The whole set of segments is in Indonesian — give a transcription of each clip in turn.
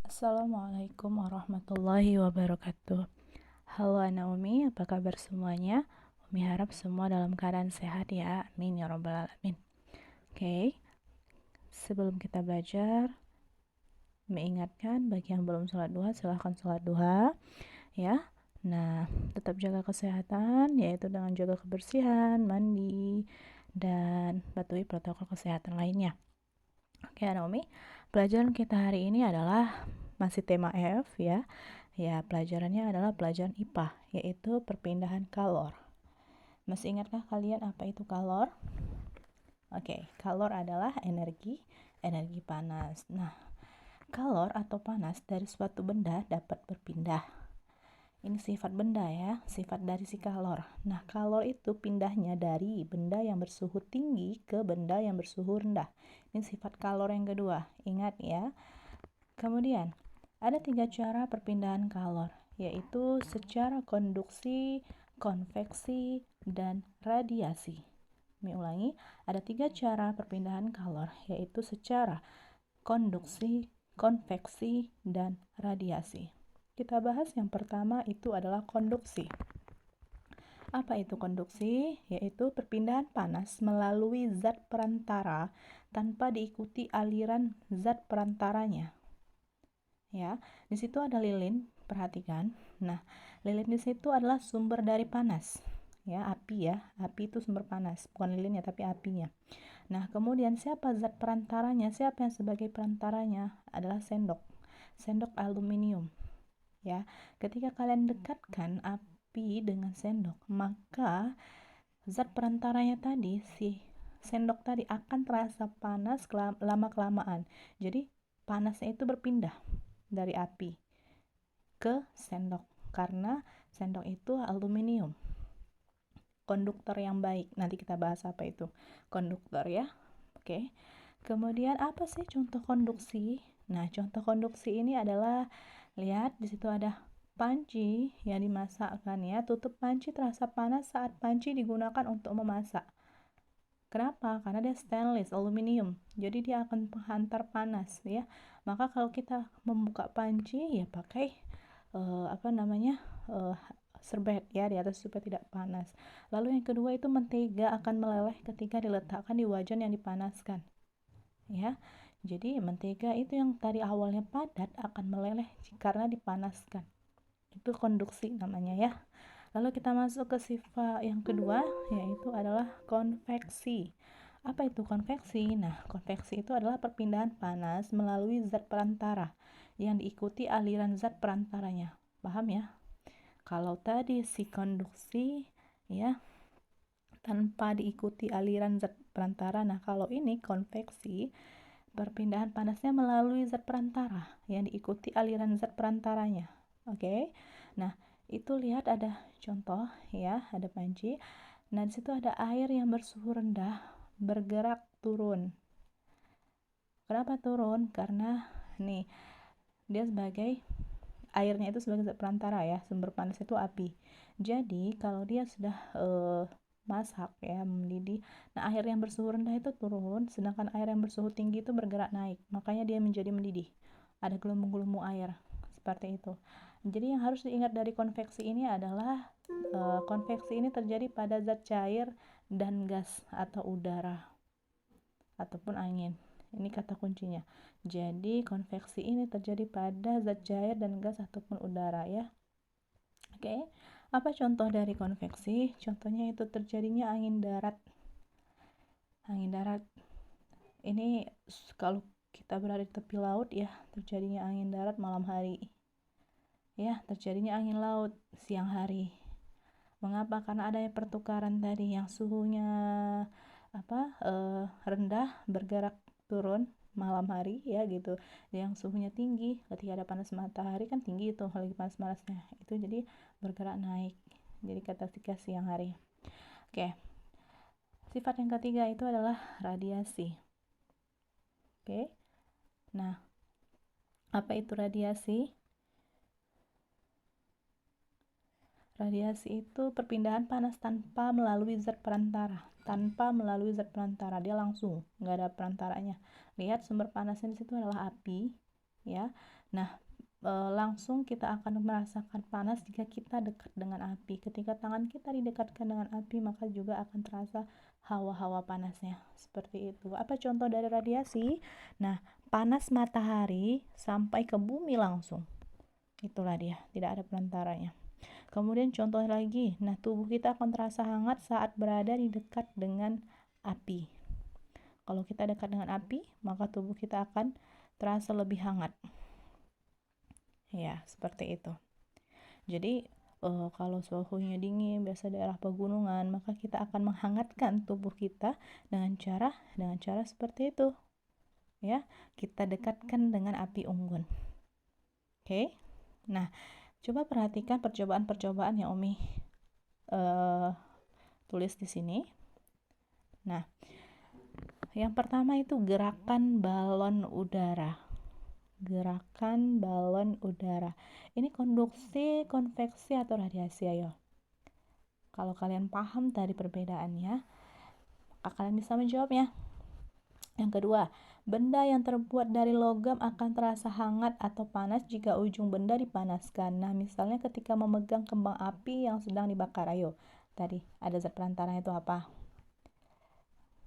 Assalamualaikum warahmatullahi wabarakatuh. Halo anak Umi, apa kabar semuanya? Umi harap semua dalam keadaan sehat ya, amin ya robbal alamin. Oke, sebelum kita belajar, Umi ingatkan bagi yang belum sholat duha, silahkan sholat duha ya. Nah, tetap jaga kesehatan, yaitu dengan jaga kebersihan, mandi, dan patuhi protokol kesehatan lainnya. Oke anak Umi, pelajaran kita hari ini adalah masih tema F ya. Ya, pelajarannya adalah pelajaran IPA, yaitu perpindahan kalor. Masih ingatkah kalian apa itu kalor? Oke, kalor adalah energi panas. Nah, kalor atau panas dari suatu benda dapat berpindah. Ini sifat benda ya, sifat dari si kalor. Nah, kalor itu pindahnya dari benda yang bersuhu tinggi ke benda yang bersuhu rendah. Ini sifat kalor yang kedua, ingat ya. Kemudian, ada 3 cara perpindahan kalor, yaitu secara konduksi, konveksi, dan radiasi. Kami ulangi, ada 3 cara perpindahan kalor, yaitu secara konduksi, konveksi, dan radiasi. Kita bahas yang pertama itu adalah konduksi. Apa itu konduksi? Yaitu perpindahan panas melalui zat perantara tanpa diikuti aliran zat perantaranya. Ya, di situ ada lilin, perhatikan. Nah, lilin di situ adalah sumber dari panas. Ya, api ya. Api itu sumber panas, bukan lilinnya tapi apinya. Nah, kemudian siapa zat perantaranya? Siapa yang sebagai perantaranya? Adalah sendok. Sendok aluminium. Ya, ketika kalian dekatkan api dengan sendok, maka zat perantaranya tadi, si sendok tadi akan terasa panas lama-kelamaan. Jadi, panasnya itu berpindah dari api ke sendok karena sendok itu aluminium. Konduktor yang baik. Nanti kita bahas apa itu konduktor ya. Oke. Kemudian apa sih contoh konduksi? Nah, contoh konduksi ini adalah, lihat di situ ada panci yang dimasakkan ya. Tutup panci terasa panas saat panci digunakan untuk memasak. Kenapa? Karena dia stainless, aluminium. Jadi dia akan menghantar panas ya. Maka kalau kita membuka panci ya pakai serbet ya di atas supaya tidak panas. Lalu yang kedua itu mentega akan meleleh ketika diletakkan di wajan yang dipanaskan. Ya. Jadi mentega itu yang tadi awalnya padat akan meleleh karena dipanaskan. Itu konduksi namanya ya. Lalu kita masuk ke sifat yang kedua, yaitu adalah konveksi. Apa itu konveksi? Nah, konveksi itu adalah perpindahan panas melalui zat perantara yang diikuti aliran zat perantaranya. Paham ya? Kalau tadi si konduksi ya tanpa diikuti aliran zat perantara. Nah, kalau ini konveksi, perpindahan panasnya melalui zat perantara yang diikuti aliran zat perantaranya. Oke. Nah, itu lihat ada contoh ya, ada panci. Nah, di situ ada air yang bersuhu rendah bergerak turun. Kenapa turun? Karena nih dia sebagai airnya itu sebagai zat perantara ya, sumber panas itu api. Jadi kalau dia sudah masak ya, mendidih, nah air yang bersuhu rendah itu turun, sedangkan air yang bersuhu tinggi itu bergerak naik, makanya dia menjadi mendidih. Ada gelembung-gelembung air seperti itu. Jadi yang harus diingat dari konveksi ini adalah konveksi ini terjadi pada zat cair dan gas atau udara ataupun angin. Ini kata kuncinya. Jadi konveksi ini terjadi pada zat cair dan gas ataupun udara ya. Oke. Apa contoh dari konveksi? Contohnya itu terjadinya angin darat. Angin darat ini kalau kita berada di tepi laut ya, terjadinya angin darat malam hari. Ya, terjadinya angin laut siang hari. Mengapa? Karena adanya pertukaran tadi yang suhunya rendah bergerak turun malam hari ya gitu. Yang suhunya tinggi ketika ada panas matahari kan tinggi itu lagi panas-panasnya. Itu jadi bergerak naik. Jadi ketika siang hari. Oke. Sifat yang ketiga itu adalah radiasi. Oke. Nah, apa itu radiasi? Radiasi itu perpindahan panas tanpa melalui zat perantara. Tanpa melalui zat perantara, dia langsung, nggak ada perantaranya. Lihat sumber panasnya di situ adalah api, ya. Nah, langsung kita akan merasakan panas jika kita dekat dengan api. Ketika tangan kita didekatkan dengan api, maka juga akan terasa hawa-hawa panasnya. Seperti itu. Apa contoh dari radiasi? Nah, panas matahari sampai ke bumi langsung. Itulah dia, tidak ada perantaranya. Kemudian contoh lagi, nah tubuh kita akan terasa hangat saat berada di dekat dengan api. Kalau kita dekat dengan api, maka tubuh kita akan terasa lebih hangat. Ya, seperti itu. Jadi, kalau suhunya dingin, biasa daerah pegunungan, maka kita akan menghangatkan tubuh kita dengan cara seperti itu. Ya, kita dekatkan dengan api unggun. Oke. Nah, coba perhatikan percobaan-percobaan yang Umi tulis di sini. Nah, yang pertama itu gerakan balon udara. Gerakan balon udara. Ini konduksi, konveksi, atau radiasi, ayo. Kalau kalian paham dari perbedaannya, maka kalian bisa menjawabnya. Yang kedua, benda yang terbuat dari logam akan terasa hangat atau panas jika ujung benda dipanaskan. Nah, misalnya ketika memegang kembang api yang sedang dibakar, ayo. Tadi ada zat perantara itu apa?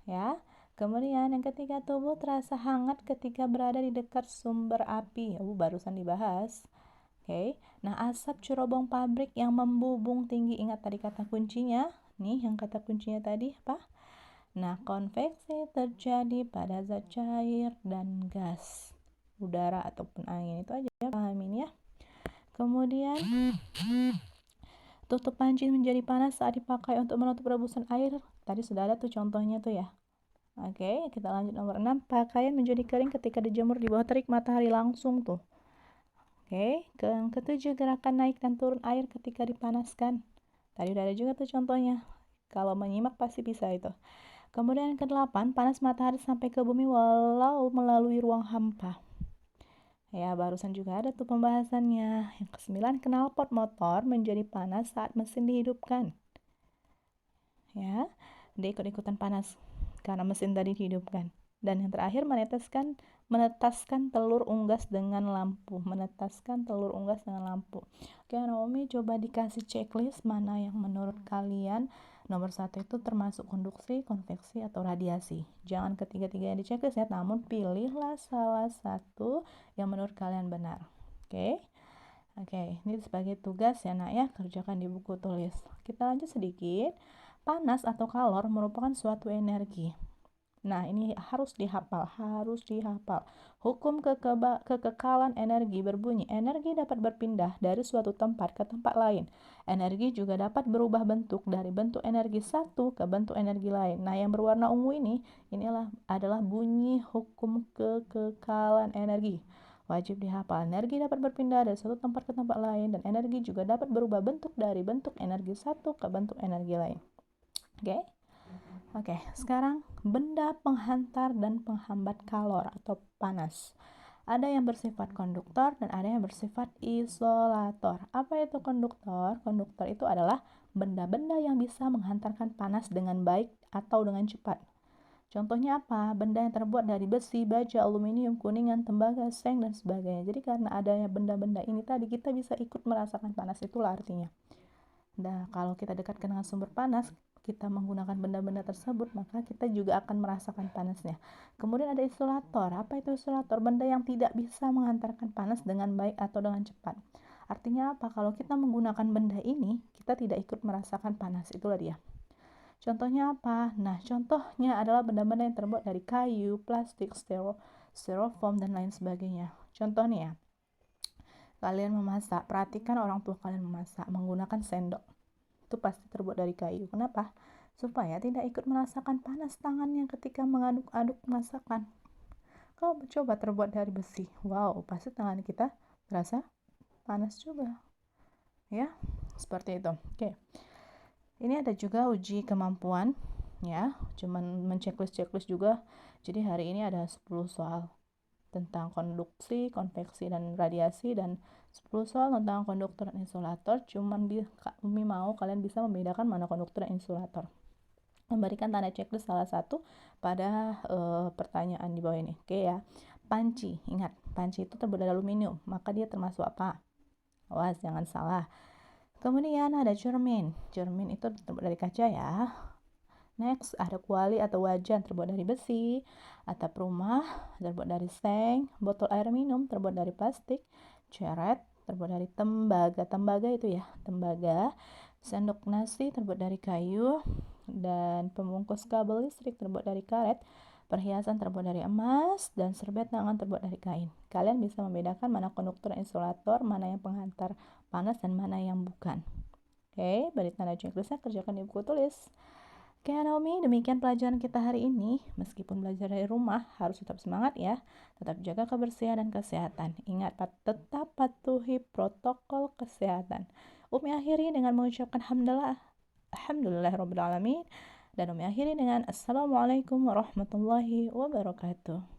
Ya. Kemudian yang ketiga, tubuh terasa hangat ketika berada di dekat sumber api. Barusan dibahas. Oke. Nah, asap cerobong pabrik yang membubung tinggi, ingat tadi kata kuncinya? Nih, yang kata kuncinya tadi apa? Nah, konveksi terjadi pada zat cair dan gas, udara ataupun angin. Itu aja ya, pahamin ya. Kemudian, tutup panci menjadi panas saat dipakai untuk menutup rebusan air. Tadi sudah ada tuh contohnya tuh ya. Oke, kita lanjut nomor 6. Pakaian menjadi kering ketika dijemur di bawah terik matahari langsung tuh. Oke, yang ketujuh, gerakan naik dan turun air ketika dipanaskan. Tadi udah ada juga tuh contohnya. Kalau menyimak pasti bisa itu. Kemudian yang ke-8, panas matahari sampai ke bumi walau melalui ruang hampa. Ya, barusan juga ada tuh pembahasannya. Yang ke-9, knalpot motor menjadi panas saat mesin dihidupkan. Ya, dia ikut-ikutan panas karena mesin tadi dihidupkan. Dan yang terakhir, menetaskan telur unggas dengan lampu. Menetaskan telur unggas dengan lampu. Oke, Naomi coba dikasih checklist mana yang menurut kalian nomor 1 itu termasuk konduksi, konveksi, atau radiasi. Jangan ketiga-tiga yang di checklist ya, namun pilihlah salah satu yang menurut kalian benar. Oke. Oke, ini sebagai tugas ya nak ya, kerjakan di buku tulis. Kita lanjut sedikit. Panas atau kalor merupakan suatu energi. Nah, ini harus dihafal. Hukum kekekalan energi berbunyi, energi dapat berpindah dari suatu tempat ke tempat lain. Energi juga dapat berubah bentuk dari bentuk energi satu ke bentuk energi lain. Nah, yang berwarna ungu inilah adalah bunyi hukum kekekalan energi. Wajib dihafal. Energi dapat berpindah dari satu tempat ke tempat lain, dan energi juga dapat berubah bentuk dari bentuk energi satu ke bentuk energi lain. Oke, sekarang benda penghantar dan penghambat kalor atau panas. Ada yang bersifat konduktor dan ada yang bersifat isolator. Apa itu konduktor? Konduktor itu adalah benda-benda yang bisa menghantarkan panas dengan baik atau dengan cepat. Contohnya apa? Benda yang terbuat dari besi, baja, aluminium, kuningan, tembaga, seng, dan sebagainya. Jadi karena adanya benda-benda ini tadi, kita bisa ikut merasakan panas, itulah artinya. Nah, kalau kita dekatkan dengan sumber panas, kita menggunakan benda-benda tersebut, maka kita juga akan merasakan panasnya. Kemudian ada isolator. Apa itu isolator? Benda yang tidak bisa menghantarkan panas dengan baik atau dengan cepat. Artinya apa? Kalau kita menggunakan benda ini, kita tidak ikut merasakan panas. Itulah dia. Contohnya apa? Nah, contohnya adalah benda-benda yang terbuat dari kayu, plastik, styrofoam, dan lain sebagainya. Contohnya ya, kalian memasak, perhatikan orang tua kalian memasak menggunakan sendok. Itu pasti terbuat dari kayu. Kenapa? Supaya tidak ikut merasakan panas tangannya ketika mengaduk-aduk masakan. Kalau coba terbuat dari besi, wow, pasti tangan kita terasa panas juga. Ya, seperti itu. Oke. Ini ada juga uji kemampuan ya, cuman menceklis juga. Jadi hari ini ada 10 soal tentang konduksi, konveksi, dan radiasi, dan 10 soal tentang konduktor dan insulator. Cuman Umi mau kalian bisa membedakan mana konduktor dan insulator. Memberikan tanda checklist salah satu pada pertanyaan di bawah ini. Oke ya. Panci, ingat, panci itu terbuat dari aluminium, maka dia termasuk apa? Awas, jangan salah. Kemudian ada cermin. Cermin itu terbuat dari kaca ya. Next, ada kuali atau wajan terbuat dari besi. Atap rumah terbuat dari seng. Botol air minum terbuat dari plastik. Ceret terbuat dari tembaga. Tembaga itu ya, tembaga. Sendok nasi terbuat dari kayu. Dan pembungkus kabel listrik terbuat dari karet. Perhiasan terbuat dari emas dan serbet tangan terbuat dari kain. Kalian bisa membedakan mana konduktor dan insulator, mana yang penghantar panas dan mana yang bukan. Oke, beri tanda checklistnya, kerjakan di buku tulis. Oke, Naomi, demikian pelajaran kita hari ini. Meskipun belajar dari rumah, harus tetap semangat ya. Tetap jaga kebersihan dan kesehatan. Ingat, tetap patuhi protokol kesehatan. Umi akhiri dengan mengucapkan Alhamdulillahirrabbilalamin. Dan Umi akhiri dengan Assalamualaikum warahmatullahi wabarakatuh.